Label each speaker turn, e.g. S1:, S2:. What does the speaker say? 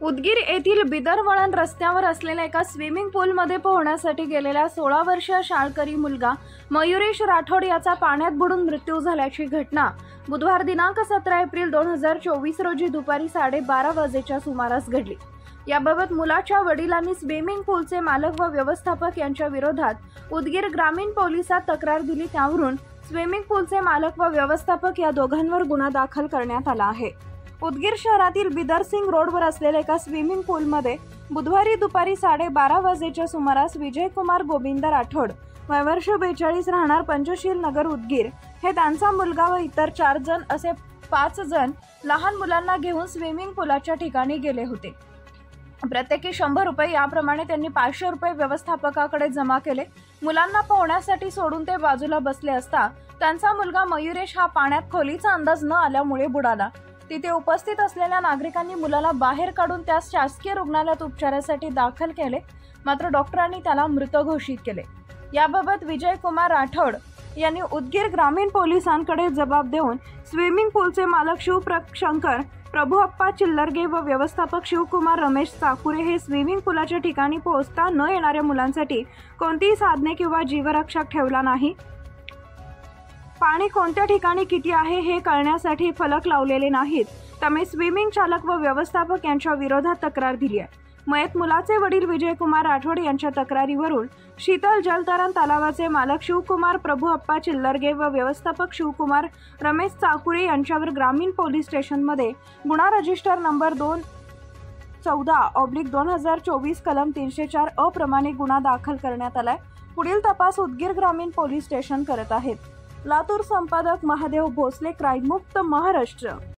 S1: उदगीर येथील बिदरवळण रस्त्यावर असलेल्या एका स्विमिंग पूलमध्ये पोहण्यासाठी गेलेला 16 वर्षीय शाळकरी मुलगा मयुरेश राठोड याचा पाण्यात बुडून मृत्यू झाल्याची घटना बुधवार दिनांक 17 एप्रिल 2024 रोजी दुपारी 12:30 वाजेच्या सुमारास घडली। याबाबत मुलाच्या वडिलांनी स्विमिंग पूलचे मालक व व्यवस्थापक यांच्या विरोधात उदगीर ग्रामीण पोलिसात तक्रार दिली। त्यावरून स्विमिंग पूलचे मालक व व्यवस्थापक या दोघांवर गुन्हा दाखल करण्यात आला आहे। उदगीर शहरातील बिदरसिंग रोडवर असलेल्या एका स्विमिंग पूलमध्ये बुधवारी दुपारी 12:30 वाजेच्या सुमारास विजयकुमार गोविंद राठोड वय वर्ष 42 राहणार पंचशील नगर उदगीर हे त्यांचा मुलगा व इतर 4 जण असे 5 जण लहान मुलांना घेऊन स्विमिंग पूलाच्या ठिकाणी गेले होते। प्रत्येकी 100 रुपये याप्रमाणे त्यांनी 500 रुपये व्यवस्थापकाकडे जमा केले। मुलांना पोहण्यासाठी सोडून ते बाजूला बसले असता त्यांचा मुलगा मयुरेश हा पाण्यात खोलीचा अंदाज न आल्यामुळे बुडाला। तिथे उपस्थित असलेल्या नागरिकांनी मुलाला बाहेर काढून त्यास शासकीय रुग्णालयात उपचारासाठी दाखल केले, मात्र डॉक्टरांनी त्याला मृत घोषित केले। याबाबत विजयकुमार राठोड यांनी उदगीर ग्रामीण पोलिसांकडे जबाब देऊन स्विमिंग पूलचे मालक शिवशंकर प्रभुअप्पा चिल्लरगे व व्यवस्थापक शिवकुमार रमेश चाकुरे हे स्विमिंग पूलाच्या ठिकाणी पोहोचता न येणाऱ्या मुलांसाठी कोणतीही साधने किंवा जीवरक्षक ठेवला नाही। पाणी कोणत्या ठिकाणी किती आहे हे कळण्यासाठी फलक लावलेले नाहीत, त्यामुळे स्विमिंग चालक व व्यवस्थापक यांच्या विरोधात तक्रार दिली आहे। मयत मुलाचे वडील विजयकुमार राठोड यांच्या तक्रारीवरून शीतल जलतरण तलावाचे मालक शिवकुमार प्रभुअप्पा चिल्लरगे व व्यवस्थापक शिवकुमार रमेश चाकुरे यांच्यावर ग्रामीण पोलीस स्टेशनमध्ये गुन्हा रजिस्टर नंबर 214/2024 कलम 304 अ प्रमाणे गुन्हा दाखल करण्यात आलाय। पुढील तपास उदगीर ग्रामीण पोलीस स्टेशन करत आहेत। लातूर संपादक महादेव भोसले, क्राईम मुक्त महाराष्ट्र।